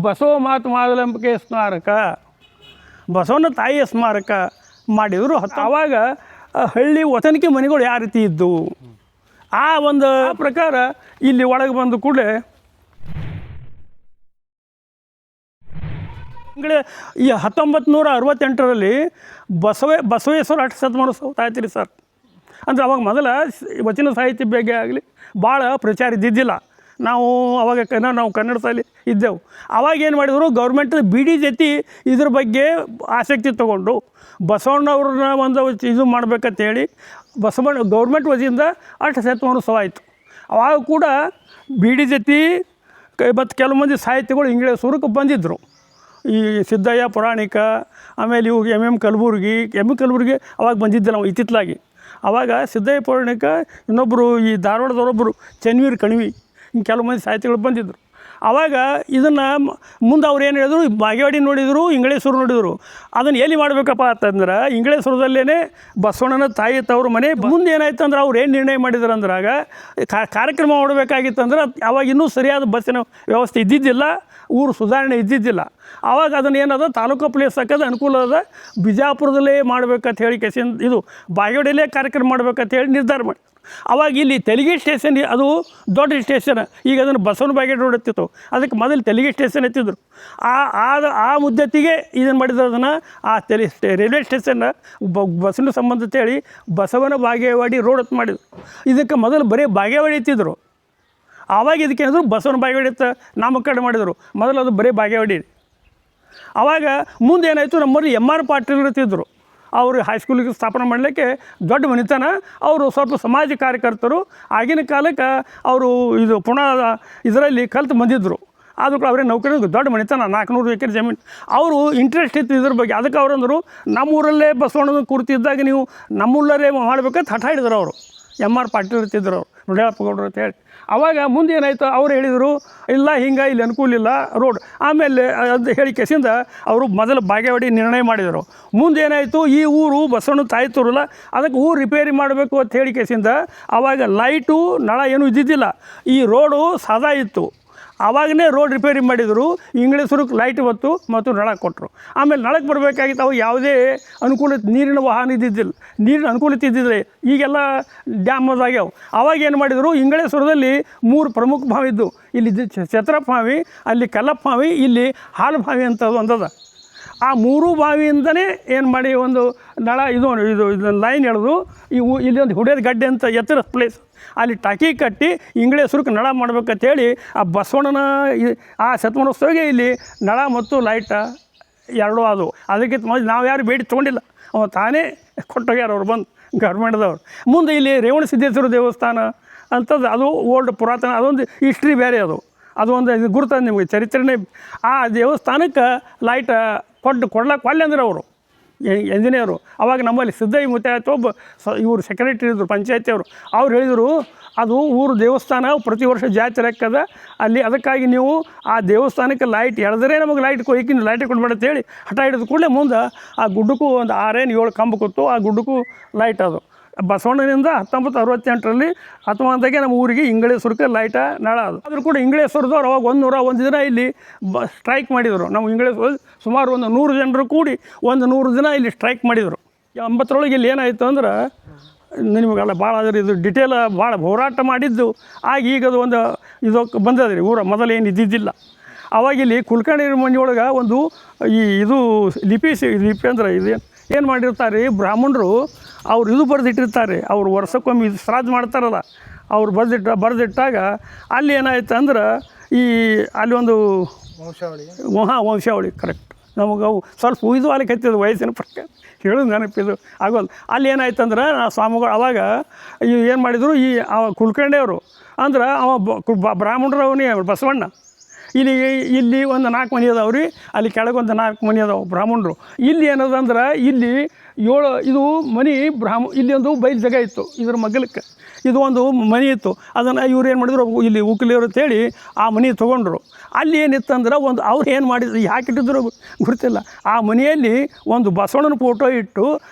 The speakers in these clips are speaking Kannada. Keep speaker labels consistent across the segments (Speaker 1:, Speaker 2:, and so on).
Speaker 1: ಬಸವ ಮಾತು ಮಾವಲಂಬಿಕೆ ಸ್ಮಾರಕ, ಬಸವನ ತಾಯಿಯ ಸ್ಮಾರಕ ಮಾಡಿದರು. ಆವಾಗ ಹಳ್ಳಿ ವತನಿಕೆ ಮನೆಗಳು ಯಾವ ರೀತಿ ಇದ್ದವು ಆ ಒಂದು ಪ್ರಕಾರ ಇಲ್ಲಿ ಒಳಗೆ ಬಂದು ಕೂಡಲೇ ಈ 1968ರಲ್ಲಿ ಬಸವೇಶ್ವರ ಅಷ್ಟ ಶತಮಾನೋತ್ಸವ ಆಯ್ತು ಸರ್. ಅಂದರೆ ಅವಾಗ ಮೊದಲ ವಚನ ಸಾಹಿತ್ಯ ಬಗ್ಗೆ ಆಗಲಿ ಭಾಳ ಪ್ರಚಾರ ಇದ್ದಿದ್ದಿಲ್ಲ. ನಾವು ಅವಾಗ ನಾವು ಕನ್ನಡ ಶಾಲೆ ಇದ್ದೆವು. ಅವಾಗ ಏನು ಮಾಡಿದರು, ಗೌರ್ಮೆಂಟ್ ಬಿಡಿ ಜೊತೆ ಇದ್ರ ಬಗ್ಗೆ ಆಸಕ್ತಿ ತೊಗೊಂಡು ಬಸವಣ್ಣವ್ರನ್ನ ಒಂದು ಇದು ಮಾಡ್ಬೇಕಂತೇಳಿ ಗೌರ್ಮೆಂಟ್ ವತಿಯಿಂದ ಅಷ್ಟ ಶತಮಾನೋತ್ಸವ ಆಯಿತು. ಅವಾಗ ಕೂಡ ಬಿಡಿ ಜೊತೆ ಮತ್ತು ಕೆಲವು ಮಂದಿ ಸಾಹಿತ್ಯಗಳು ಇಂಗ್ಲೀಷ್ ಸ್ವರೂಪಕ್ಕೆ ಬಂದಿದ್ದರು. ಈ ಸಿದ್ದಯ್ಯ ಪುರಾಣಿಕ, ಆಮೇಲೆ ಇವು ಎಮ್ ಕಲಬುರ್ಗಿ ಅವಾಗ ಬಂದಿದ್ದೆ ನಾವು ಇತ್ತಿತ್ತಲಾಗಿ. ಆವಾಗ ಸಿದ್ದಯ್ಯ ಪುರಾಣಿಕ, ಇನ್ನೊಬ್ಬರು ಈ ಧಾರವಾಡದವರೊಬ್ಬರು ಚನ್ವೀರ್ ಕಣ್ವಿ, ಹಿಂಗೆ ಕೆಲವು ಮಂದಿ ಸಾಹಿತ್ಯಗಳು ಬಂದಿದ್ದರು. ಆವಾಗ ಇದನ್ನು ಮುಂದೆ ಅವ್ರು ಏನು ಹೇಳಿದ್ರು, ಬಾಗೇವಾಡಿ ನೋಡಿದರು, ಇಂಗಳೇಶ್ವರ ನೋಡಿದರು. ಅದನ್ನು ಎಲ್ಲಿ ಮಾಡಬೇಕಪ್ಪ ಅಂತಂದ್ರೆ ಇಂಗಳೇಶ್ವರದಲ್ಲೇ ಬಸವಣ್ಣನ ತಾಯಿ ತವ್ರ ಮನೆ. ಮುಂದೆ ಏನಾಯ್ತು ಅಂದ್ರೆ ಅವ್ರು ಏನು ನಿರ್ಣಯ ಮಾಡಿದ್ರು ಅಂದ್ರಾಗ ಕಾರ್ಯಕ್ರಮ ಮಾಡಬೇಕಾಗಿತ್ತು ಅಂದ್ರೆ ಅವಾಗ ಇನ್ನೂ ಸರಿಯಾದ ಬಸ್ಸಿನ ವ್ಯವಸ್ಥೆ ಇದ್ದಿದ್ದಿಲ್ಲ, ಊರು ಸುಧಾರಣೆ ಇದ್ದಿದ್ದಿಲ್ಲ. ಆವಾಗ ಅದನ್ನು ಏನದ ತಾಲೂಕು ಪ್ಲೇಸ್ ಹಾಕೋದು ಅನುಕೂಲ ಅದ, ಬಿಜಾಪುರದಲ್ಲೇ ಮಾಡ್ಬೇಕಂತ ಹೇಳಿ ಇದು ಬಾಗೇವಾಡಿಯಲ್ಲೇ ಕಾರ್ಯಕ್ರಮ ಮಾಡ್ಬೇಕಂತ ಹೇಳಿ ನಿರ್ಧಾರ ಮಾಡಿ ಅವಾಗ ಇಲ್ಲಿ ತೆಲಿಗೆ ಸ್ಟೇಷನ್, ಅದು ದೊಡ್ಡ ಸ್ಟೇಷನ್, ಈಗ ಅದನ್ನು ಬಸವನ ಬಾಗೇವಾಡಿ ರೋಡ್ ಹತ್ತಿತ್ತು. ಅದಕ್ಕೆ ಮೊದಲು ತೆಲಿಗೆ ಸ್ಟೇಷನ್ ಎತ್ತಿದ್ರು. ಆ ಮುದ್ದತಿಗೆ ಇದನ್ನು ಮಾಡಿದ್ರು. ಅದನ್ನು ಆ ರೈಲ್ವೆ ಸ್ಟೇಷನ್ ಬಸ್ಸಿನ ಸಂಬಂಧ ಅಂತೇಳಿ ಬಸವನ ಬಾಗೇವಾಡಿ ರೋಡ್ ಅಂತ ಮಾಡಿದ್ರು. ಇದಕ್ಕೆ ಮೊದಲು ಬರೀ ಬಾಗೇವಾಡಿ ಎತ್ತಿದ್ರು. ಆವಾಗ ಇದಕ್ಕೆ ಏನಾದ್ರು ಬಸವನ ಬಾಗೇವಾಡಿ ಅಂತ ನಾಮಕರಣ ಮಾಡಿದರು. ಮೊದಲು ಅದು ಬರೀ ಬಾಗೇವಾಡಿ. ಆವಾಗ ಮುಂದೆ ಏನಾಯಿತು, ನಮ್ಮಲ್ಲಿ MR ಪಾಟೀಲ್ ಇರ್ತಿದ್ರು. ಅವರು ಹೈಸ್ಕೂಲಿಗೆ ಸ್ಥಾಪನೆ ಮಾಡಲಿಕ್ಕೆ ದೊಡ್ಡ ಮನೆತನ. ಅವರು ಸ್ವಲ್ಪ ಸಮಾಜ ಕಾರ್ಯಕರ್ತರು. ಆಗಿನ ಕಾಲಕ್ಕೆ ಅವರು ಇದು ಪುಣೆ ಇದರಲ್ಲಿ ಕಲ್ತು ಬಂದಿದ್ದರು. ಆದರೂ ಅವರೇ ನೌಕರಿ, ದೊಡ್ಡ ಮನೆತನ, 400 ಎಕರೆ ಜಮೀನು. ಅವರು ಇಂಟ್ರೆಸ್ಟ್ ಇತ್ತು ಇದ್ರ ಬಗ್ಗೆ. ಅದಕ್ಕೆ ಅವರಂದರು, ನಮ್ಮೂರಲ್ಲೇ ಬಸವಣ್ಣನ ಕುರಿತಿದ್ದಾಗ ನೀವು ನಮ್ಮೂರಲ್ಲೇ ಮಾಡ್ಬೇಕಂತ ಹಠ ಹಿಡಿದ್ರು. ಅವರು MR ಪಾಟೀಲ್ ಇರ್ತಿದ್ರು, ಅವರು ರುಡ್ಯಾಳಪ್ಪ ಗೌಡರು ಅಂತ ಹೇಳಿ. ಆವಾಗ ಮುಂದೆ ಏನಾಯಿತು, ಅವ್ರು ಹೇಳಿದರು, ಇಲ್ಲ ಹಿಂಗೆ ಇಲ್ಲಿ ಅನುಕೂಲ ಇಲ್ಲ ರೋಡ್. ಆಮೇಲೆ ಅದು ಹೇಳಿ ಕೆಸಿಂದ ಅವರು ಮೊದಲು ಬಾಗೇವಾಡಿ ನಿರ್ಣಯ ಮಾಡಿದರು. ಮುಂದೆ ಏನಾಯಿತು, ಈ ಊರು ಬಸವಣ್ಣ ತಾಯಿ ತೋರಲ್ಲ, ಅದಕ್ಕೆ ಊರು ರಿಪೇರಿ ಮಾಡಬೇಕು ಅಂತ ಹೇಳಿ ಕೆಸಿಂದ ಆವಾಗ ಲೈಟು ನಳ ಏನೂ ಇದ್ದಿದ್ದಿಲ್ಲ. ಈ ರೋಡು ಸಾದಾ ಇತ್ತು. ಆವಾಗಲೇ ರೋಡ್ ರಿಪೇರಿ ಮಾಡಿದರು. ಇಂಗ್ಲೀಷರಿಗೆ ಲೈಟ್ ಹೊತ್ತು ಮತ್ತು ನಳ ಕೊಟ್ಟರು. ಆಮೇಲೆ ನಳಕ್ಕೆ ಬರಬೇಕಾಗಿತ್ತು. ಅವಾಗ ಯಾವುದೇ ನೀರಿನ ವಾಹನ ಇದ್ದಿದ್ದಿಲ್ಲ, ನೀರಿನ ಅನುಕೂಲತೆ ಇದ್ದಿದ್ದಿಲ್ಲ. ಈಗೆಲ್ಲ ಡ್ಯಾಮ್ ಅದಾಗ್ಯಾವ. ಆವಾಗ ಏನು ಮಾಡಿದರು, ಇಂಗಳೇಶ್ವರದಲ್ಲಿ 3 ಪ್ರಮುಖ ಬಾವಿ ಇದ್ದು. ಇಲ್ಲಿ ಛತ್ರಪ್ಪ ಬಾವಿ, ಅಲ್ಲಿ ಕಲ್ಲಪ್ಪ ಬಾವಿ, ಇಲ್ಲಿ ಹಾಲು ಬಾವಿ ಅಂತ ಒಂದದ. ಆ 3 ಬಾವಿಯಿಂದನೇ ಏನು ಮಾಡಿ ಒಂದು ನಳ ಇದು ಲೈನ್ ಎಳೆದು ಇಲ್ಲಿ ಒಂದು ಹುಡಿಯೋದು ಗಡ್ಡೆ ಅಂತ ಎತ್ತರ ಪ್ಲೇಸ್, ಅಲ್ಲಿ ಟಾಕಿ ಕಟ್ಟಿ ಇಂಗಳೇಶ್ವರಕ್ಕೆ ನಳ ಮಾಡ್ಬೇಕಂತೇಳಿ ಆ ಬಸವಣ್ಣನ ಆ ಶತಮಾನೋತ್ಸವಕ್ಕೆ ಇಲ್ಲಿ ನಳ ಮತ್ತು ಲೈಟ ಎರಡೂ ಆದವು. ಅದಕ್ಕಿಂತ ಮೊದಲು ನಾವು ಯಾರು ಬೇಡಿ ತೊಗೊಂಡಿಲ್ಲ, ಅವ ತಾನೇ ಕೊಟ್ಟೋಗ್ಯಾರ ಅವ್ರು ಬಂದು ಗೌರ್ಮೆಂಟ್ದವ್ರು. ಮುಂದೆ ಇಲ್ಲಿ ರೇವಣ ಸಿದ್ದೇಶ್ವರ ದೇವಸ್ಥಾನ ಅಂಥದ್ದು, ಅದು ಓಲ್ಡ್ ಪುರಾತನ, ಅದೊಂದು ಹಿಸ್ಟ್ರಿ ಬೇರೆ. ಅದು ಒಂದು ಇದು ಗುರುತಂದು ನಿಮಗೆ ಚರಿತ್ರೆನೇ. ಆ ದೇವಸ್ಥಾನಕ್ಕೆ ಲೈಟ್ ಕೊಡ್ಲಕ್ಕೆ ಒಳ್ಳೆ ಅಂದ್ರೆ ಅವರು ಎಂಜಿನಿಯರು. ಅವಾಗ ನಮ್ಮಲ್ಲಿ ಸಿದ್ದಯ್ಯ ಮುತ್ತಾಯತ್ ಒಬ್ಬ ಇವರು ಸೆಕ್ರೆಟರಿ ಇದ್ದರು, ಪಂಚಾಯತಿಯವರು. ಅವ್ರು ಹೇಳಿದರು, ಅದು ಊರು ದೇವಸ್ಥಾನ ಪ್ರತಿ ವರ್ಷ ಜಾತ್ರೆ ಲೆಕ್ಕದ ಅಲ್ಲಿ, ಅದಕ್ಕಾಗಿ ನೀವು ಆ ದೇವಸ್ಥಾನಕ್ಕೆ ಲೈಟ್ ಎಳೆದ್ರೆ ನಮಗೆ ಲೈಟ್ ಕೊಯ್ಕಿನ ಲೈಟ್ ಕೊಡ್ಬೇಡ ಅಂತೇಳಿ ಹಠ ಹಿಡಿದ ಕೂಡಲೇ ಮುಂದೆ ಆ ಗುಡ್ಡಕ್ಕೂ ಒಂದು 6-7 ಕಂಬ ಕೂತು. ಆ ಗುಡ್ಡಕ್ಕೂ ಲೈಟ್ ಅದು ಬಸವಣ್ಣನಿಂದ 1968ರಲ್ಲಿ 19ಗೆ ನಮ್ಮ ಊರಿಗೆ ಇಂಗಳೇಶ್ವರಕ್ಕೆ ಲೈಟ ನಳ ಅದು. ಆದರೂ ಕೂಡ ಇಂಗಳೇಶ್ವರದವ್ರು ಅವಾಗ 101 ದಿನ ಇಲ್ಲಿ ಸ್ಟ್ರೈಕ್ ಮಾಡಿದರು. ನಮ್ಮ ಇಂಗಳೇಶ್ವರ ಸುಮಾರು ಒಂದು 100 ಜನರು ಕೂಡಿ 100 ದಿನ ಇಲ್ಲಿ ಸ್ಟ್ರೈಕ್ ಮಾಡಿದರು. 80ರೊಳಗೆ ಇಲ್ಲಿ ಏನಾಯಿತು ಅಂದ್ರೆ, ನಿಮಗೆಲ್ಲ ಭಾಳ ಅದ್ರ ಇದು ಡಿಟೇಲ್ ಭಾಳ ಹೋರಾಟ ಮಾಡಿದ್ದು ಆಗ ಈಗ ಅದು ಒಂದು ಇದಕ್ಕೆ ಬಂದದ್ರಿ. ಊರ ಮೊದಲೇನು ಇದ್ದಿದ್ದಿಲ್ಲ. ಅವಾಗ ಇಲ್ಲಿ ಕುಲ್ಕರ್ಣಿ ಮನೆಯೊಳಗೆ ಒಂದು ಇದು ಲಿಪಿ ಅಂದ್ರೆ ಏನು ಮಾಡಿರ್ತಾರೆ ಬ್ರಾಹ್ಮಣರು, ಅವ್ರು ಇದು ಬರೆದಿಟ್ಟಿರ್ತಾರೆ. ಅವ್ರು ವರ್ಷಕ್ಕೊಮ್ಮೆ ಇದು ಶ್ರಾದ್ದ ಮಾಡ್ತಾರಲ್ಲ, ಅವ್ರು ಬರೆದಿಟ್ಟಾಗ ಅಲ್ಲಿ ಏನಾಯ್ತು ಅಂದ್ರೆ, ಅಲ್ಲಿ ಒಂದು ವಂಶಾವಳಿ ಕರೆಕ್ಟ್ ನಮಗೆ ಅವು ಸ್ವಲ್ಪ ಉಯ್ದು ಅಲ್ಲಿಗೆ ಹತ್ತಿದ್ದು ವಯಸ್ಸಿನ ಪ್ರಕಾರ ಹೇಳೋದು ನೆನಪಿದು ಆಗೋಲ್ಲ. ಅಲ್ಲಿ ಏನಾಯ್ತು ಅಂದ್ರೆ, ಸ್ವಾಮಿಗಳು ಅವಾಗ ಏನು ಮಾಡಿದರು, ಕುಲ್ಕರ್ಣಿಯವರು ಅಂದ್ರೆ ಬ್ರಾಹ್ಮಣರು ಅವನೇ ಬಸವಣ್ಣ. ಇಲ್ಲಿ ಒಂದು 4 ಮನೆ ಅದಾವ್ರಿ, ಅಲ್ಲಿ ಕೆಳಗೊಂದು 4 ಮನೆ ಅದಾವೆ ಬ್ರಾಹ್ಮಣರು. ಇಲ್ಲಿ ಏನದ ಅಂದ್ರೆ, ಇಲ್ಲಿ 7 ಇದು ಮನೆ ಇಲ್ಲಿ ಒಂದು ಬಯಲು ಜಾಗ ಇತ್ತು. ಇದ್ರ ಮಗ್ಗಲಕ್ಕೆ ಇದು ಒಂದು ಮನೆ ಇತ್ತು. ಅದನ್ನು ಇವ್ರು ಏನು ಮಾಡಿದ್ರು, ಇಲ್ಲಿ ಉಕ್ಲಿಯವರು ಅಂತೇಳಿ ಆ ಮನೆ ತೊಗೊಂಡ್ರು. ಅಲ್ಲಿ ಏನಿತ್ತಂದ್ರೆ, ಒಂದು ಅವ್ರು ಏನು ಮಾಡಿದ್ರು, ಯಾಕಿಟ್ಟಿದ್ರು ಗೊತ್ತಿಲ್ಲ, ಆ ಮನೆಯಲ್ಲಿ ಒಂದು ಬಸವಣ್ಣನ ಫೋಟೋ ಇಟ್ಟು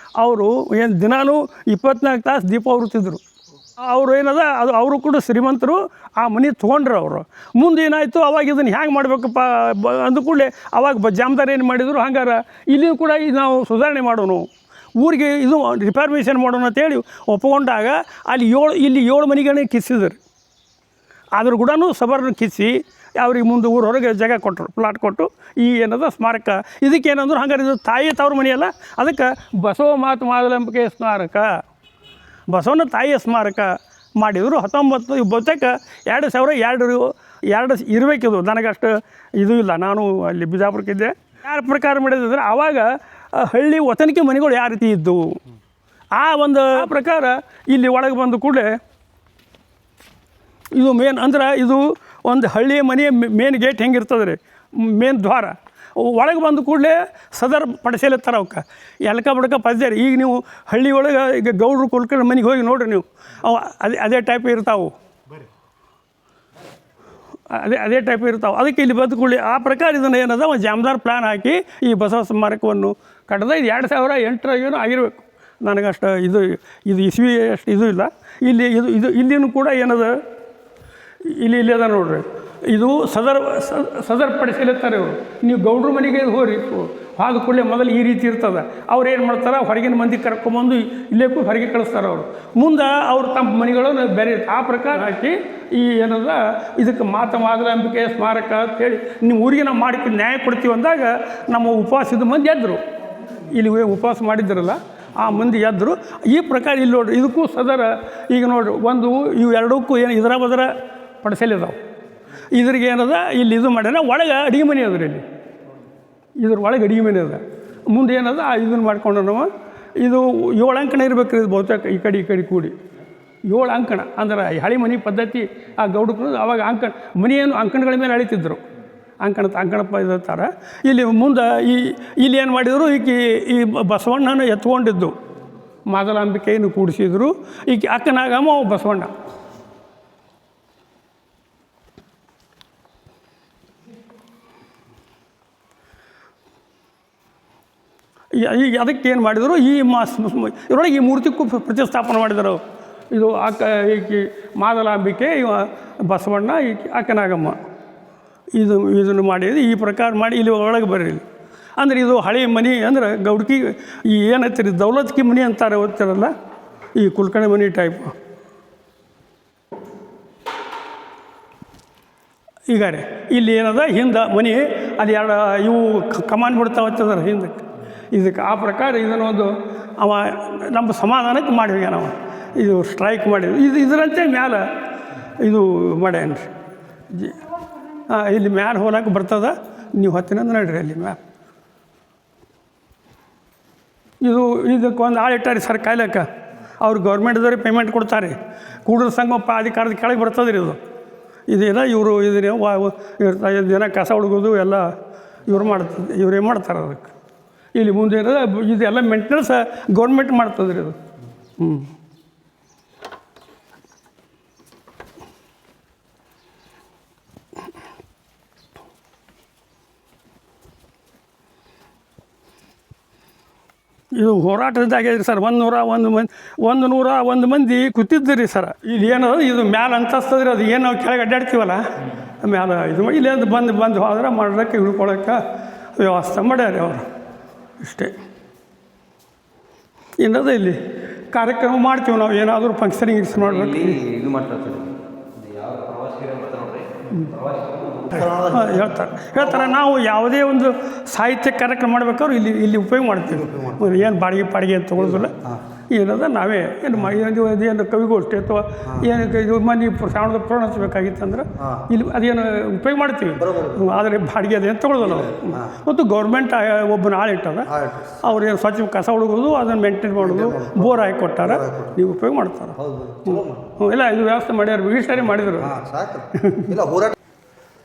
Speaker 1: ಅವರು ಏನು ದಿನಾಲೂ 24 ತಾಸು ದೀಪ ಉರಿತಿದ್ರು. ಅವರು ಏನದ ಅದು ಅವರು ಕೂಡ ಶ್ರೀಮಂತರು, ಆ ಮನೆ ತೊಗೊಂಡ್ರು ಅವರು. ಮುಂದೆ ಏನಾಯಿತು, ಅವಾಗ ಇದನ್ನು ಹ್ಯಾಂಗೆ ಮಾಡಬೇಕಪ್ಪ ಅಂದ ಕೂಡಲೇ ಅವಾಗ ಜಾಮದಾರ್ ಏನು ಮಾಡಿದರು, ಹಂಗಾರೆ ಇಲ್ಲಿಯೂ ಕೂಡ ಇದು ನಾವು ಸುಧಾರಣೆ ಮಾಡೋಣ, ಊರಿಗೆ ಇದು ರಿಫಾರ್ಮೇಷನ್ ಮಾಡೋಣ ಅಂತೇಳಿ ಒಪ್ಪಿಕೊಂಡಾಗ ಇಲ್ಲಿ 7 ಮನೆಗಳನ್ನ ಕಿಸಿದ್ರು. ಆದರೂ ಕೂಡ ಸಬರ್ನ ಕಿಸಿ ಅವ್ರಿಗೆ ಮುಂದೆ ಊರ ಹೊರಗೆ ಜಾಗ ಕೊಟ್ಟರು, ಪ್ಲಾಟ್ ಕೊಟ್ಟು ಈ ಏನದ ಸ್ಮಾರಕ. ಇದಕ್ಕೇನಂದ್ರೆ ಹಂಗಾರೆ ಇದು ತಾಯಿ ತವ್ರ ಮನೆಯಲ್ಲ, ಅದಕ್ಕೆ ಬಸವ ಮಾತು ಮಾದಲಂಬಿಕೆ ಸ್ಮಾರಕ, ಬಸವನ ತಾಯಿಯ ಸ್ಮಾರಕ ಮಾಡಿದರು. 19 ಬಹುತೇಕ 2002 ಇರಬೇಕಿದು, ನನಗಷ್ಟು ಇದು ಇಲ್ಲ, ನಾನು ಅಲ್ಲಿ ಬಿಜಾಪುರಕ್ಕಿದ್ದೆ. ಯಾರ ಪ್ರಕಾರ ಮಾಡಿದ್ರೆ ಆವಾಗ ಹಳ್ಳಿ ವತನಿಕೆ ಮನೆಗಳು ಯಾವ ರೀತಿ ಇದ್ದವು, ಆ ಒಂದು ಪ್ರಕಾರ ಇಲ್ಲಿ ಒಳಗೆ ಬಂದು ಕೂಡಲೇ ಇದು ಮೇನ್ ಅಂದ್ರೆ ಇದು ಒಂದು ಹಳ್ಳಿಯ ಮನೆಯ ಮೇನ್ ಗೇಟ್ ಹೆಂಗಿರ್ತದೆ ರೀ, ಮೇನ್ ದ್ವಾರ. ಒಳಗೆ ಬಂದು ಕೂಡಲೇ ಸದರ್ ಪಡಿಸಲೆ ಥರ ಅವಕ್ಕೆ ಎಲ್ಕ ಬಡ್ಕ ಪದ್ಯ ರೀ. ಈಗ ನೀವು ಹಳ್ಳಿ ಒಳಗೆ ಈಗ ಗೌಡ್ರು ಕುಲ್ಕರ್ಣ ಮನೆಗೆ ಹೋಗಿ ನೋಡಿರಿ ನೀವು, ಅವು ಅದೇ ಟೈಪ್ ಇರ್ತಾವೆ, ಅದೇ ಟೈಪ್ ಇರ್ತಾವೆ. ಅದಕ್ಕೆ ಇಲ್ಲಿ ಬಂದು ಕೂಡಲೇ ಆ ಪ್ರಕಾರ ಇದನ್ನು ಏನದ ಒಂದು ಜಾಮದಾರ್ ಪ್ಲ್ಯಾನ್ ಹಾಕಿ ಈ ಬಸವ ಸ್ಮಾರಕವನ್ನು ಕಟ್ಟದ. ಇದು 2008 ಏನೋ ಆಗಿರಬೇಕು, ನನಗಷ್ಟು ಇದು ಇಸ್ವಿ ಅಷ್ಟು ಇದು ಇಲ್ಲ. ಇಲ್ಲಿನೂ ಕೂಡ ಏನದ ಇಲ್ಲಿ ಅದ ನೋಡ್ರಿ, ಇದು ಸದರ್ ಪಡಿಸಲಿರ್ತಾರೆ ಇವರು. ನೀವು ಗೌಡ್ರ ಮನೆಗೆ ಹೋಗ್ರಿ, ಆದ ಕೂಡಲೇ ಮೊದಲು ಈ ರೀತಿ ಇರ್ತದೆ. ಅವ್ರು ಏನು ಮಾಡ್ತಾರೆ, ಹೊರಗಿನ ಮಂದಿ ಕರ್ಕೊಂಬಂದು ಇಲ್ಲೇ ಹೊರಗೆ ಕಳಿಸ್ತಾರೆ ಅವರು. ಮುಂದೆ ಅವ್ರು ತಮ್ಮ ಮನೆಗಳನ್ನು ಬೇರೆ ಆ ಪ್ರಕಾರ ಹಾಕಿ ಈ ಏನದ ಇದಕ್ಕೆ ಮಾದಲಾಂಬಿಕೆ ಸ್ಮಾರಕ ಅಂತೇಳಿ ನಿಮ್ಮ ಊರಿಗೆ ನಾವು ಮಾಡಿ ನ್ಯಾಯ ಕೊಡ್ತೀವಿ ಅಂದಾಗ ನಮ್ಮ ಉಪವಾಸದ ಮಂದಿ ಎದ್ದರು. ಇಲ್ಲಿ ಉಪವಾಸ ಮಾಡಿದ್ರಲ್ಲ ಆ ಮಂದಿ ಎದ್ದರು. ಈ ಪ್ರಕಾರ ಇಲ್ಲಿ ನೋಡ್ರಿ, ಇದಕ್ಕೂ ಸದರ ಈಗ ನೋಡ್ರಿ ಒಂದು ಇವು ಎರಡಕ್ಕೂ ಏನು ಇದರ ಬದರ ಪಡಿಸಲಿದಾವೆ. ಇದ್ರಿಗೆ ಏನದ ಇಲ್ಲಿ ಇದು ಮಾಡ್ಯಾರ, ಒಳಗೆ ಅಡುಗೆ ಮನೆ ಅದ ರೀ, ಇಲ್ಲಿ ಇದ್ರ ಒಳಗೆ ಅಡುಗೆ ಮನೆ ಅದ. ಮುಂದೆ ಏನದ ಇದನ್ನು ಮಾಡ್ಕೊಂಡು ನಾವು ಇದು 7 ಅಂಕಣ ಇರ್ಬೇಕು ರೀ, ಇದು ಬಹುತೇಕ ಈ ಕಡೆ ಕೂಡಿ 7 ಅಂಕಣ. ಅಂದ್ರೆ ಹಳೆ ಮನೆ ಪದ್ಧತಿ ಆ ಗೌಡಕ್ಕೂ ಅವಾಗ ಮನೆಯನ್ನು ಅಂಕಣಗಳ ಮೇಲೆ ಅಳಿತಿದ್ರು, ಅಂಕಣಪ್ಪ ಇರ್ತಾರ. ಇಲ್ಲಿ ಮುಂದೆ ಇಲ್ಲಿ ಏನು ಮಾಡಿದರು, ಈ ಬಸವಣ್ಣನ ಎತ್ಕೊಂಡಿದ್ದು ಮಾದಲಾಂಬಿಕೆಯನ್ನು ಕೂಡಿಸಿದ್ರು. ಈಕೆ ಅಕ್ಕನಾಗಮ್ಮ ಬಸವಣ್ಣ. ಈಗ ಅದಕ್ಕೆ ಏನು ಮಾಡಿದರು, ಇದರೊಳಗೆ ಈ ಮೂರ್ತಿಗೂ ಪ್ರತಿಷ್ಠಾಪನೆ ಮಾಡಿದರು. ಇದು ಈಕೆ ಮಾದಲಾಂಬಿಕೆ, ಇವ ಬಸವಣ್ಣ, ಈಕೆ ಅಕ್ಕನಾಗಮ್ಮ. ಇದನ್ನು ಮಾಡಿದ್ದು ಈ ಪ್ರಕಾರ ಮಾಡಿ ಇಲ್ಲಿ ಒಳಗೆ ಬರ್ರಿ. ಅಂದ್ರೆ ಇದು ಹಳೆ ಮನೆ ಅಂದ್ರೆ ಗೌಡ್ಕಿ ಈ ಏನೈತಿರಿ ದೌಲತ್ಕಿ ಮನೆ ಅಂತಾರೆ, ಓದ್ತಿರಲ್ಲ ಈ ಕುಲ್ಕರ್ಣಿ ಮನೆ ಟೈಪ್. ಈಗ ರೀ ಇಲ್ಲಿ ಏನದ ಹಿಂದೆ ಮನೆ ಅಲ್ಲಿ ಇವು ಕಮಾನ್ ಬಿಡ್ತಾ ಹೋಗ್ತದಾರೆ ಹಿಂದಕ್ಕೆ. ಇದಕ್ಕೆ ಆ ಪ್ರಕಾರ ಇದನ್ನೊಂದು ಅವ ನಮ್ಮ ಸಮಾಧಾನಕ್ಕೆ ಮಾಡಿ ಹೋಗ್ಯಾನ ಅವ. ಇದು ಸ್ಟ್ರೈಕ್ ಮಾಡಿದ್ರು, ಇದರಂತೆ ಮ್ಯಾಲೆ ಇದು ಮಾಡ್ಯಾನ ರೀ. ಇಲ್ಲಿ ಮ್ಯಾಲೆ ಹೋಲಕ್ಕೆ ಬರ್ತದೆ, ನೀವು ಹತ್ತಿನಂದು ನೋಡ್ರಿ ಅಲ್ಲಿ ಮ್ಯಾಲೆ. ಇದಕ್ಕೆ ಒಂದು ಆಳು ಇಟ್ಟಾರೆ ಸರ್ ಕಾಯ್ಲಕ್ಕ, ಅವ್ರು ಗೌರ್ಮೆಂಟ್ದವ್ರಿಗೆ ಪೇಮೆಂಟ್ ಕೊಡ್ತಾರೆ. ಕೂಡಲ ಸಂಗಮ ಅಧಿಕಾರದ ಕೆಳಗೆ ಬರ್ತದೆ ರೀ ಇದೇನ ಇವರು ಇದನ್ನ ಕಸ ಹುಡುಗೋದು ಎಲ್ಲ ಇವರೇ ಮಾಡ್ತಾರೆ. ಅದಕ್ಕೆ ಇಲ್ಲಿ ಮುಂದೆ ಇದೆಲ್ಲ ಮೇಂಟೆನೆನ್ಸ್ ಗೌರ್ಮೆಂಟ್ ಮಾಡ್ತದೆ ರೀ ಅದು. ಇದು ಹೋರಾಟದಾಗ್ಯದ್ರಿ ಸರ್. 101 ಮಂದಿ ಕೂತಿದ್ರಿ ಸರ್. ಇಲ್ಲಿ ಏನದ ಇದು ಮ್ಯಾಲೆ ಅಂತಸ್ತದ್ರಿ, ಅದು ಏನು ನಾವು ಕೆಳಗೆ ಅಡ್ಡಾಡ್ತೀವಲ್ಲ ಮ್ಯಾಲೆ ಇದು ಇಲ್ಲಿ ಅದು ಬಂದು ಹೋದ್ರೆ ಮಾಡೋಕ್ಕೆ ಇಳ್ಕೊಳಕ್ಕೆ ವ್ಯವಸ್ಥೆ ಮಾಡ್ಯಾರ ಅವರು. ಇಷ್ಟೇ ಏನದ ಇಲ್ಲಿ ಕಾರ್ಯಕ್ರಮ ಮಾಡ್ತೀವಿ ನಾವು, ಏನಾದರೂ ಫಂಕ್ಷನಿಂಗ್ ಮಾಡ್ಬೇಕು. ಹೇಳ್ತಾರೆ ನಾವು ಯಾವುದೇ ಒಂದು ಸಾಹಿತ್ಯ ಕಾರ್ಯಕ್ರಮ ಮಾಡ್ಬೇಕಾದ್ರೆ ಇಲ್ಲಿ ಉಪಯೋಗ ಮಾಡ್ತೀವಿ. ಏನು ಬಾಡಿಗೆ ಅಂತ ತೊಗೊಳೋದಿಲ್ಲ. ಏನದ ನಾವೇ ಏನು ಕವಿಗೋಷ್ಠಿ ಅಥವಾ ಏನಕ್ಕೆ ಇದು ಮನೆ ಶ್ರಾವಣದ ಪುರಾಣ ಹಚ್ಚಬೇಕಾಗಿತ್ತಂದ್ರೆ ಇಲ್ಲಿ ಅದೇನು ಉಪಯೋಗ ಮಾಡ್ತೀವಿ. ಆದರೆ ಬಾಡಿಗೆ ಅದೇನು ತೊಗೊಳೋದಿಲ್ಲ ನಾವು. ಮತ್ತು ಗೌರ್ಮೆಂಟ್ ಒಬ್ಬನ ಆಳು ಇಟ್ಟದ, ಅವ್ರು ಏನು ಸ್ವಚ್ಛ ಕಸ ಹುಡುಗೋದು ಅದನ್ನು ಮೇಂಟೈನ್ ಮಾಡೋದು, ಬೋರ್ ಹಾಕಿ ಕೊಟ್ಟಾರ, ನೀವು ಉಪಯೋಗ ಮಾಡ್ತಾರೆ. ಇಲ್ಲ ಇದು ವ್ಯವಸ್ಥೆ ಮಾಡ್ಯಾರ, ಈ ಸಾರಿ ಮಾಡಿದರು.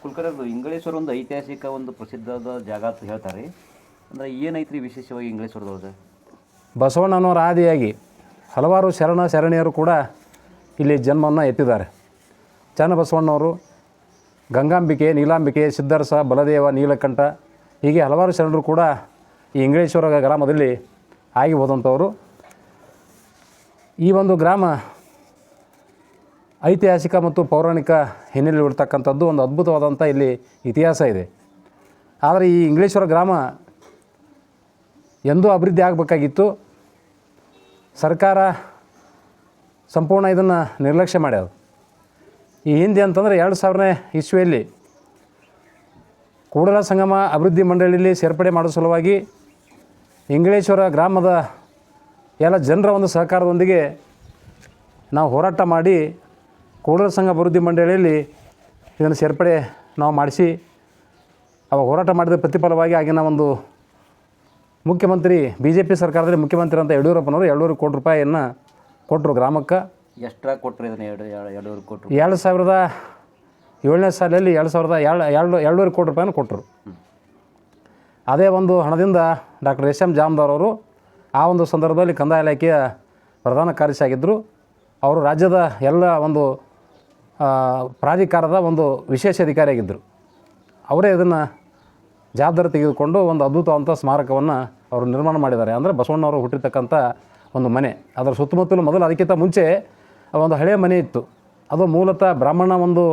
Speaker 2: ಕುಲ್ಕರ್ಣಿ ಇಂಗಳೇಶ್ವರ ಒಂದು ಐತಿಹಾಸಿಕ ಒಂದು ಪ್ರಸಿದ್ಧವಾದ ಜಾಗ ಅಂತ ಹೇಳ್ತಾರೆ. ಅಂದರೆ ಏನೈತ್ರಿ ವಿಶೇಷವಾಗಿ ಇಂಗಳೇಶ್ವರದೊಳಗೆ?
Speaker 3: ಬಸವಣ್ಣನವರ ಆದಿಯಾಗಿ ಹಲವಾರು ಶರಣೆಯರು ಕೂಡ ಇಲ್ಲಿ ಜನ್ಮವನ್ನು ಎತ್ತಿದ್ದಾರೆ. ಚನ್ನಬಸವಣ್ಣವರು, ಗಂಗಾಂಬಿಕೆ, ನೀಲಾಂಬಿಕೆ, ಸಿದ್ಧರಸ, ಬಲದೇವ, ನೀಲಕಂಠ ಹೀಗೆ ಹಲವಾರು ಶರಣರು ಕೂಡ ಈ ಇಂಗಳೇಶ್ವರ ಗ್ರಾಮದಲ್ಲಿ ಆಗಿ ಹೋದಂಥವರು. ಈ ಒಂದು ಗ್ರಾಮ ಐತಿಹಾಸಿಕ ಮತ್ತು ಪೌರಾಣಿಕ ಹಿನ್ನೆಲೆ ಇರ್ತಕ್ಕಂಥದ್ದು ಒಂದು ಅದ್ಭುತವಾದಂಥ ಇಲ್ಲಿ ಇತಿಹಾಸ ಇದೆ. ಆದರೆ ಈ ಇಂಗ್ಲೇಶ್ವರ ಗ್ರಾಮ ಎಂದೂ ಅಭಿವೃದ್ಧಿ ಆಗಬೇಕಾಗಿತ್ತು. ಸರ್ಕಾರ ಸಂಪೂರ್ಣ ಇದನ್ನು ನಿರ್ಲಕ್ಷ್ಯ ಮಾಡ್ಯಾದ. ಈ ಹಿಂದೆ ಅಂತಂದರೆ 2000ನೇ ಇಸ್ವಿಯಲ್ಲಿ ಕೂಡಲ ಸಂಗಮ ಅಭಿವೃದ್ಧಿ ಮಂಡಳಿಯಲ್ಲಿ ಸೇರ್ಪಡೆ ಮಾಡೋ ಸಲುವಾಗಿ ಇಂಗ್ಲೇಶ್ವರ ಗ್ರಾಮದ ಎಲ್ಲ ಜನರ ಒಂದು ಸಹಕಾರದೊಂದಿಗೆ ನಾವು ಹೋರಾಟ ಮಾಡಿ ಕೂಡಲ ಸಂಗಮ ಅಭಿವೃದ್ಧಿ ಮಂಡಳಿಯಲ್ಲಿ ಇದನ್ನು ಸೇರ್ಪಡೆ ನಾವು ಮಾಡಿಸಿ ಅವಾಗ ಹೋರಾಟ ಮಾಡಿದ ಪ್ರತಿಫಲವಾಗಿ ಆಗಿನ ಒಂದು ಮುಖ್ಯಮಂತ್ರಿ BJP ಸರ್ಕಾರದಲ್ಲಿ ಮುಖ್ಯಮಂತ್ರಿ ಅಂತ ಯಡಿಯೂರಪ್ಪನವರು 2.5 ಕೋಟಿ ರೂಪಾಯಿಯನ್ನು ಕೊಟ್ಟರು ಗ್ರಾಮಕ್ಕೆ.
Speaker 2: ಎಷ್ಟ್ರಾಗ ಕೊಟ್ಟರು ಇದನ್ನು 2.5 ಕೋಟಿ?
Speaker 3: 2007ನೇ ಸಾಲಲ್ಲಿ 2.5 ಕೋಟಿ ರೂಪಾಯಿನ ಕೊಟ್ಟರು. ಅದೇ ಒಂದು ಹಣದಿಂದ ಡಾಕ್ಟರ್ ಎಸ್ ಎಂ ಜಾಮದಾರವರು ಆ ಒಂದು ಸಂದರ್ಭದಲ್ಲಿ ಕಂದಾಯ ಇಲಾಖೆಯ ಪ್ರಧಾನ ಕಾರ್ಯದರ್ಶಿ ಆಗಿದ್ದರು. ಅವರು ರಾಜ್ಯದ ಎಲ್ಲ ಒಂದು ಪ್ರಾಧಿಕಾರದ ಒಂದು ವಿಶೇಷ ಅಧಿಕಾರಿಯಾಗಿದ್ದರು. ಅವರೇ ಇದನ್ನು ಜವಾಬ್ದಾರಿ ತೆಗೆದುಕೊಂಡು ಒಂದು ಅದ್ಭುತವಂಥ ಸ್ಮಾರಕವನ್ನು ಅವರು ನಿರ್ಮಾಣ ಮಾಡಿದ್ದಾರೆ. ಅಂದರೆ ಬಸವಣ್ಣವರು ಹುಟ್ಟಿರ್ತಕ್ಕಂಥ ಒಂದು ಮನೆ, ಅದರ ಸುತ್ತಮುತ್ತಲು ಮೊದಲು ಅದಕ್ಕಿಂತ ಮುಂಚೆ ಒಂದು ಹಳೆಯ ಮನೆ ಇತ್ತು. ಅದು ಮೂಲತಃ ಬ್ರಾಹ್ಮಣ ಒಂದು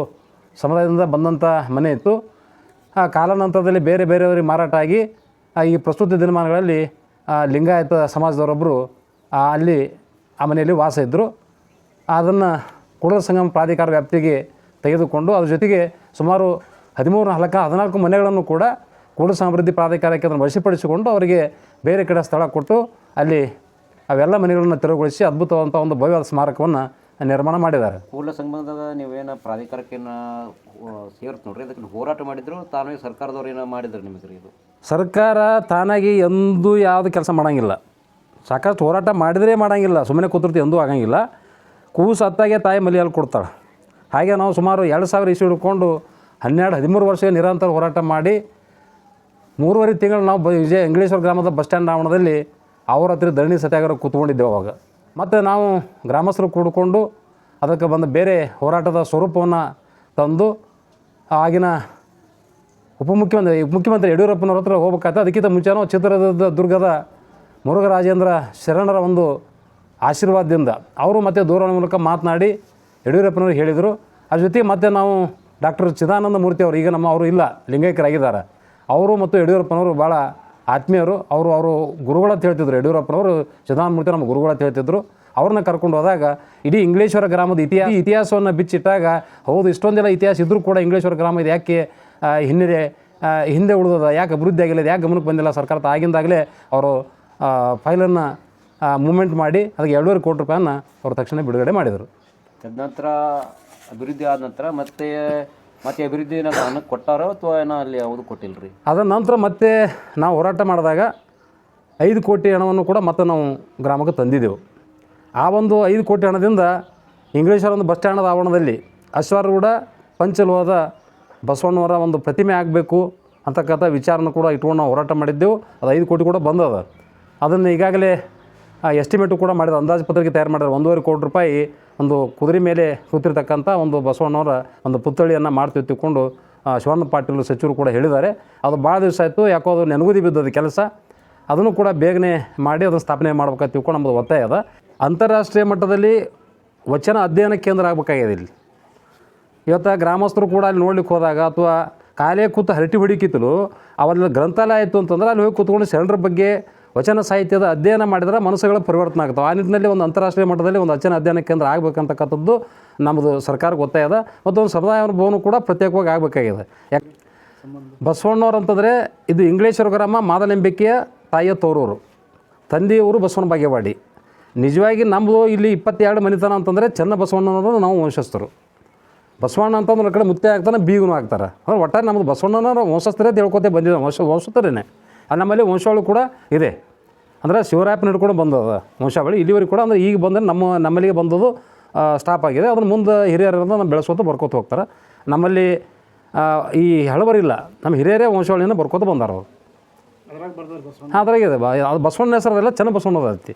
Speaker 3: ಸಮುದಾಯದಿಂದ ಬಂದಂಥ ಮನೆ ಇತ್ತು. ಆ ಕಾಲಾನಂತರದಲ್ಲಿ ಬೇರೆ ಬೇರೆಯವರಿಗೆ ಮಾರಾಟ ಆಗಿ ಈ ಪ್ರಸ್ತುತ ದಿನಮಾನಗಳಲ್ಲಿ ಲಿಂಗಾಯತ ಸಮಾಜದವರೊಬ್ಬರು ಅಲ್ಲಿ ಆ ಮನೆಯಲ್ಲಿ ವಾಸ ಇದ್ದರು. ಅದನ್ನು ಕೂಡಲ ಸಂಗಮ ಪ್ರಾಧಿಕಾರ ವ್ಯಾಪ್ತಿಗೆ ತೆಗೆದುಕೊಂಡು ಅದ್ರ ಜೊತೆಗೆ ಸುಮಾರು 14 ಮನೆಗಳನ್ನು ಕೂಡ ಕೂಡಲ ಸಂಗಮ ಅಭಿವೃದ್ಧಿ ಪ್ರಾಧಿಕಾರಕ್ಕೆ ಅದನ್ನು ವಶಪಡಿಸಿಕೊಂಡು ಅವರಿಗೆ ಬೇರೆ ಕಡೆ ಸ್ಥಳ ಕೊಟ್ಟು ಅಲ್ಲಿ ಅವೆಲ್ಲ ಮನೆಗಳನ್ನು ತೆರವುಗೊಳಿಸಿ ಅದ್ಭುತವಾದಂಥ ಒಂದು ಭವ್ಯವಾದ ಸ್ಮಾರಕವನ್ನು ನಿರ್ಮಾಣ ಮಾಡಿದ್ದಾರೆ.
Speaker 2: ಕೂಡಲ ಸಂಗಮದಾಗ ನೀವೇನು ಪ್ರಾಧಿಕಾರಕ್ಕೆ ಸೇರ್ತು ನೋಡ್ರಿ, ಅದಕ್ಕೆ ಹೋರಾಟ ಮಾಡಿದ್ರು ತಾನೇ ಸರ್ಕಾರದವ್ರು ಏನೋ ಮಾಡಿದ್ರು ನಿಮಗೆ? ಇದು
Speaker 3: ಸರ್ಕಾರ ತಾನಾಗಿ ಎಂದೂ ಯಾವುದು ಕೆಲಸ ಮಾಡೋಂಗಿಲ್ಲ. ಸಾಕಷ್ಟು ಹೋರಾಟ ಮಾಡಿದರೆ ಮಾಡೋಂಗಿಲ್ಲ, ಸುಮ್ಮನೆ ಕೂತಿರ್ತೀವಿ ಎಂದೂ ಆಗಂಗಿಲ್ಲ. ಕೂಸು ಹತ್ತಾಗೆ ತಾಯಿ ಮಲಿಯಲ್ಲಿ ಕೊಡ್ತಾಳೆ. ಹಾಗೆ ನಾವು ಸುಮಾರು 2000 ಇಸ್ವಿ ಹಿಡ್ಕೊಂಡು 12-13 ವರ್ಷ ನಿರಂತರ ಹೋರಾಟ ಮಾಡಿ 3.5 ತಿಂಗಳು ನಾವು ಇಂಗ್ಲೇಶ್ವರ ಗ್ರಾಮದ ಬಸ್ ಸ್ಟ್ಯಾಂಡ್ ಆವರಣದಲ್ಲಿ ಅವ್ರ ಹತ್ರ ಧರಣಿ ಸತ್ಯಾಗ್ರಹ ಕೂತ್ಕೊಂಡಿದ್ದೆವು. ಅವಾಗ ಮತ್ತು ನಾವು ಗ್ರಾಮಸ್ಥರು ಕೂಡಿಕೊಂಡು ಅದಕ್ಕೆ ಬಂದ ಬೇರೆ ಹೋರಾಟದ ಸ್ವರೂಪವನ್ನು ತಂದು ಆಗಿನ ಮುಖ್ಯಮಂತ್ರಿ ಯಡಿಯೂರಪ್ಪನವ್ರ ಹತ್ರ ಹೋಗ್ಬೇಕಾಯ್ತು. ಅದಕ್ಕಿಂತ ಮುಂಚೆನೂ ಚಿತ್ರದುರ್ಗದ ಮುರುಘರಾಜೇಂದ್ರ ಶರಣರ ಒಂದು ಆಶೀರ್ವಾದದಿಂದ ಅವರು ಮತ್ತು ದೂರವಾಣಿ ಮೂಲಕ ಮಾತನಾಡಿ ಯಡಿಯೂರಪ್ಪನವ್ರು ಹೇಳಿದರು. ಅದ್ರ ಜೊತೆಗೆ ಮತ್ತು ನಾವು ಡಾಕ್ಟರ್ ಚಿದಾನಂದ ಮೂರ್ತಿ ಅವರು, ಈಗ ಅವರು ಇಲ್ಲ, ಲಿಂಗೈಕ್ಯರಾಗಿದ್ದಾರೆ. ಅವರು ಮತ್ತು ಯಡಿಯೂರಪ್ಪನವರು ಭಾಳ ಆತ್ಮೀಯರು. ಅವರು ಗುರುಗಳ ಅಂತ ಹೇಳ್ತಿದ್ರು. ಯಡಿಯೂರಪ್ಪನವರು ಚಿದಾನಂದ ಮೂರ್ತಿ ನಮ್ಮ ಗುರುಗಳ ಅಂತ ಹೇಳ್ತಿದ್ರು. ಅವ್ರನ್ನ ಕರ್ಕೊಂಡು ಹೋದಾಗ ಇಡೀ ಇಂಗ್ಲೇಶ್ವರ ಗ್ರಾಮದ ಇತಿಹಾಸವನ್ನು ಬಿಚ್ಚಿಟ್ಟಾಗ ಹೌದು, ಇಷ್ಟೊಂದೆಲ್ಲ ಇತಿಹಾಸ ಇದ್ದರೂ ಕೂಡ ಇಂಗ್ಲೇಶ್ವರ ಗ್ರಾಮ ಇದು ಯಾಕೆ ಹಿಂದೆ ಉಳಿದದ, ಯಾಕೆ ಅಭಿವೃದ್ಧಿ ಆಗಿಲ್ಲ, ಯಾಕೆ ಗಮನಕ್ಕೆ ಬಂದಿಲ್ಲ ಸರ್ಕಾರದ ಆಗಿಂದಾಗಲೇ ಅವರು ಫೈಲನ್ನು ಮೂಮೆಂಟ್ ಮಾಡಿ ಅದಕ್ಕೆ 2.5 ಕೋಟಿ ರೂಪಾಯಿನ ಅವರು ತಕ್ಷಣ ಬಿಡುಗಡೆ ಮಾಡಿದರು.
Speaker 2: ತದನಂತರ ಅಭಿವೃದ್ಧಿ ಆದ ನಂತರ ಮತ್ತೆ ಅಭಿವೃದ್ಧಿ ಹಣಕ್ಕೆ ಕೊಟ್ಟಾರೋ ಅಥವಾ ಏನೋ ಅಲ್ಲಿ ಯಾವುದು ಕೊಟ್ಟಿಲ್ಲ ರೀ?
Speaker 3: ಅದರ ನಂತರ ಮತ್ತೆ ನಾವು ಹೋರಾಟ ಮಾಡಿದಾಗ 5 ಕೋಟಿ ಹಣವನ್ನು ಕೂಡ ಮತ್ತೆ ನಾವು ಗ್ರಾಮಕ್ಕೆ ತಂದಿದ್ದೆವು. ಆ ಒಂದು 5 ಕೋಟಿ ಹಣದಿಂದ ಇಂಗ್ಲೇಶ್ವರ ಒಂದು ಬಸ್ ಸ್ಟ್ಯಾಂಡದ ಆವರಣದಲ್ಲಿ ಅಶ್ವಾರೂಢ ಪಂಚಲೋಹದ ಬಸವಣ್ಣವರ ಒಂದು ಪ್ರತಿಮೆ ಆಗಬೇಕು ಅಂತಕ್ಕಂಥ ವಿಚಾರನ ಕೂಡ ಇಟ್ಕೊಂಡು ನಾವು ಹೋರಾಟ ಮಾಡಿದ್ದೆವು. ಅದು 5 ಕೋಟಿ ಕೂಡ ಬಂದದ. ಅದನ್ನು ಈಗಾಗಲೇ ಎಸ್ಟಿಮೇಟು ಕೂಡ ಮಾಡಿದ, ಅಂದಾಜು ಪತ್ರಿಕೆ ತಯಾರು ಮಾಡಿದ್ರೆ 1.5 ಕೋಟಿ ರೂಪಾಯಿ ಒಂದು ಕುದುರೆ ಮೇಲೆ ಕೂತಿರ್ತಕ್ಕಂಥ ಒಂದು ಬಸವಣ್ಣವರ ಒಂದು ಪುತ್ಥಳಿಯನ್ನು ಮಾಡ್ತೀವಿ ತಿಳ್ಕೊಂಡು ಶಿವಾನಂದ ಪಾಟೀಲ್ ಸಚಿವರು ಕೂಡ ಹೇಳಿದ್ದಾರೆ. ಅದು ಭಾಳ ದಿವಸ ಆಯಿತು, ಯಾಕೋ ಅದು ನೆನಗುದಿ ಬಿದ್ದದ ಕೆಲಸ. ಅದನ್ನು ಕೂಡ ಬೇಗನೆ ಮಾಡಿ ಅದನ್ನು ಸ್ಥಾಪನೆ ಮಾಡ್ಬೇಕಂತ ತಿಳ್ಕೊಂಡು ನಮ್ಮದು ಒತ್ತಾಯ ಅದ. ಅಂತಾರಾಷ್ಟ್ರೀಯ ಮಟ್ಟದಲ್ಲಿ ವಚನ ಅಧ್ಯಯನ ಕೇಂದ್ರ ಆಗಬೇಕಾಗಿದೆ ಇಲ್ಲಿ. ಇವತ್ತು ಗ್ರಾಮಸ್ಥರು ಕೂಡ ಅಲ್ಲಿ ನೋಡ್ಲಿಕ್ಕೆ ಹೋದಾಗ ಅಥವಾ ಕಾಲೇ ಕೂತು ಹರಟಿ ಹೊಡಿಕಿತ್ತಲು ಅವೆಲ್ಲ ಗ್ರಂಥಾಲಯ ಆಯಿತು ಅಂತಂದ್ರೆ ಅಲ್ಲಿ ಹೋಗಿ ಕೂತ್ಕೊಂಡು ಶರಣರ ಬಗ್ಗೆ ವಚನ ಸಾಹಿತ್ಯದ ಅಧ್ಯಯನ ಮಾಡಿದ್ರೆ ಮನಸ್ಸುಗಳ ಪರಿವರ್ತನೆ ಆಗ್ತಾವೆ. ಆ ನಿಟ್ಟಿನಲ್ಲಿ ಒಂದು ಅಂತಾರಾಷ್ಟ್ರೀಯ ಮಟ್ಟದಲ್ಲಿ ಒಂದು ವಚನ ಅಧ್ಯಯನ ಕೇಂದ್ರ ಆಗಬೇಕಂತಕ್ಕಂಥದ್ದು ನಮ್ಮದು ಸರ್ಕಾರಕ್ಕೆ ಒತ್ತಾಯ ಅದ. ಮತ್ತು ಒಂದು ಸಮುದಾಯ ಭವನ ಕೂಡ ಪ್ರತ್ಯೇಕವಾಗಿ ಆಗಬೇಕಾಗಿದೆ. ಯಾಕೆ ಬಸವಣ್ಣವ್ರು ಅಂತಂದರೆ ಇದು ಇಂಗ್ಲೇಶ್ವರ ಗ್ರಾಮ ಮಾದಲಿಂಬಿಕೆಯ ತಾಯಿಯ ತೋರೂರು, ತಂದೆಯವರು ಬಸವಣ್ಣ ಬಾಗೇವಾಡಿ. ನಿಜವಾಗಿ ನಮ್ಮದು ಇಲ್ಲಿ 22 ಮನೆತನ ಅಂತಂದರೆ ಚೆನ್ನ ಬಸವಣ್ಣನವರು ನಾವು ವಂಶಸ್ಥರು. ಬಸವಣ್ಣ ಅಂತಂದ್ರೆ ಕಡೆ ಮುತ್ತೆ ಆಗ್ತಾನೆ, ಬೀಗನೂ ಆಗ್ತಾರೆ. ಅಂದ್ರೆ ಒಟ್ಟಾರೆ ನಮ್ಮದು ಬಸವಣ್ಣನ ವಂಶಸ್ಥರೇ ತಿಳ್ಕೊತೇ ಬಂದಿದೆ, ವಂಶಸ್ಥರೇ. ಅಲ್ಲಿ ನಮ್ಮಲ್ಲಿ ವಂಶಾವಳಿ ಕೂಡ ಇದೆ. ಅಂದರೆ ಶಿವರಾಯಪ್ಪನ ಹಿಡ್ಕೊಂಡು ಬಂದದ ವಂಶಾವಳಿ ಇಲ್ಲಿವರೆಗೆ ಕೂಡ. ಅಂದರೆ ಈಗ ಬಂದರೆ ನಮ್ಮಲ್ಲಿಗೆ ಬಂದದ್ದು ಸ್ಟಾಪ್ ಆಗಿದೆ. ಅದನ್ನು ಮುಂದೆ ಹಿರಿಯರಿಂದ ನಾವು ಬೆಳೆಸ್ಕೊತ ಬರ್ಕೋತ ಹೋಗ್ತಾರೆ. ನಮ್ಮಲ್ಲಿ ಈ ಹಳಬರಿಲ್ಲ, ನಮ್ಮ ಹಿರಿಯರೇ ವಂಶಾವಳಿಯನ್ನು ಬರ್ಕೋತ ಬಂದಾರ ಅವರು. ಅದ್ರಾಗಿದೆ ಅದು ಬಸವಣ್ಣ ಹೆಸರದೆಲ್ಲ ಚೆನ್ನ ಬಸವಣ್ಣದ ಐತಿ.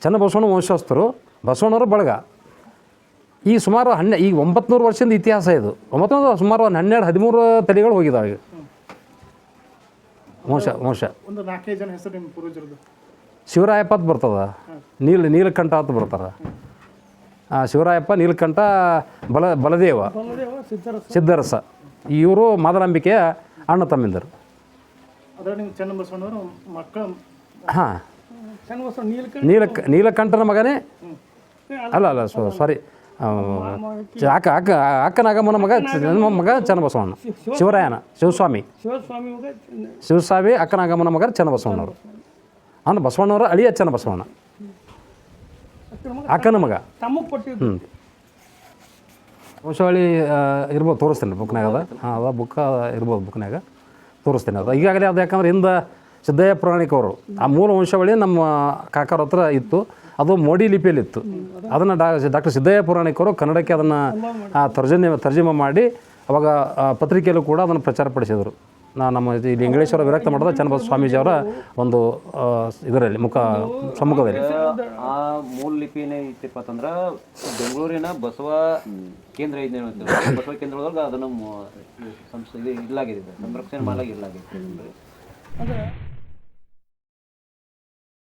Speaker 3: ಚೆನ್ನ ಬಸವಣ್ಣ ವಂಶಸ್ಥರು, ಬಸವಣ್ಣವರು ಬಳಗ. ಈ ಸುಮಾರು ಈಗ 900 ವರ್ಷದಿಂದ ಇತಿಹಾಸ ಇದು. 900 ಸುಮಾರು 12-13 ತಳಿಗಳು ಹೋಗಿದ್ದಾವೆ ವಂಶ.
Speaker 4: ಒಂದು 4-5 ಜನ ಹೆಸರು ನಿಮ್ಮ ಪೂರ್ವಜರದು.
Speaker 3: ಶಿವರಾಯಪ್ಪ ಅಂತ ಬರ್ತದ, ನೀಲಕಂಠ ಅಂತ ಬರ್ತಾರೆ, ಶಿವರಾಯಪ್ಪ ನೀಲಕಂಠ ಬಲದೇವ ಸಿದ್ಧರಸ ಇವರು ಮಾದರಾಂಬಿಕೆಯ ಅಣ್ಣ ತಮ್ಮಿಂದರು.
Speaker 4: ಅದರ ನೀವು ಚನ್ನಬಸವಣ್ಣವರು ಮಕ್ಕಳ
Speaker 3: ಹಾಂ,
Speaker 1: ಚನ್ನಬಸವ
Speaker 3: ನೀಲಕಂಠನ ಮಗನೇ. ಅಲ್ಲ ಸಾರಿ, ಅಕ್ಕನಾಗಮ್ಮನ ಮಗ ಚನ್ನಬಸವಣ್ಣ, ಶಿವಸ್ವಾಮಿ ಅಕ್ಕನಾಗಮ್ಮನ ಮಗ ಚನ್ನಬಸವಣ್ಣವರು. ಅಂದ್ರೆ ಬಸವಣ್ಣವರ ಅಳಿಯ ಚನ್ನಬಸವಣ್ಣ, ಅಕ್ಕನ ಮಗ. ವಂಶಾವಳಿ ಇರ್ಬೋದು, ತೋರಿಸ್ತೀನಿ ಬುಕ್ನಾಗ ಅದ. ಹಾಂ, ಅದ ಬುಕ್ ಇರ್ಬೋದು, ಬುಕ್ನಾಗ ತೋರಿಸ್ತೀನಿ ಅದು. ಈಗಾಗಲೇ ಅದು ಯಾಕಂದ್ರೆ ಹಿಂದೆ ಸಿದ್ದಯ್ಯ ಪುರಾಣಿಕವರು ಆ ಮೂಲ ವಂಶಾವಳಿ ನಮ್ಮ ಕಾಕರ ಹತ್ರ ಇತ್ತು. ಅದು ಮೋಡಿ ಲಿಪಿಯಲ್ಲಿತ್ತು. ಅದನ್ನು ಡಾಕ್ಟರ್ ಸಿದ್ದಯ್ಯ ಪುರಾಣಿಕರು ಕನ್ನಡಕ್ಕೆ ಅದನ್ನು ತರ್ಜಮೆ ಮಾಡಿ ಅವಾಗ ಪತ್ರಿಕೆಯಲ್ಲೂ ಕೂಡ ಅದನ್ನು ಪ್ರಚಾರಪಡಿಸಿದರು. ನಮ್ಮ ಇಲ್ಲಿ ಇಂಗ್ಲೇಶ್ವರ ವಿರಕ್ತ ಮಠದ ಚನ್ನಬಸವ ಸ್ವಾಮೀಜಿಯವರ ಒಂದು ಇದರಲ್ಲಿ ಸಮ್ಮುಖದಲ್ಲಿ.
Speaker 2: ಆ ಮೂಲ ಲಿಪಿ ಏನೈತಿಪ್ಪ ಅಂತಂದ್ರೆ ಬೆಂಗಳೂರಿನ ಬಸವ ಕೇಂದ್ರ ಬಸವ ಕೇಂದ್ರದೊಳಗೆ ಅದನ್ನು ಇಲ್ಲಾಗಿದೆ, ಸಂರಕ್ಷಣೆ ಮಾಡಲಾಗಿ ಇಲ್ಲಾಗಿದೆ.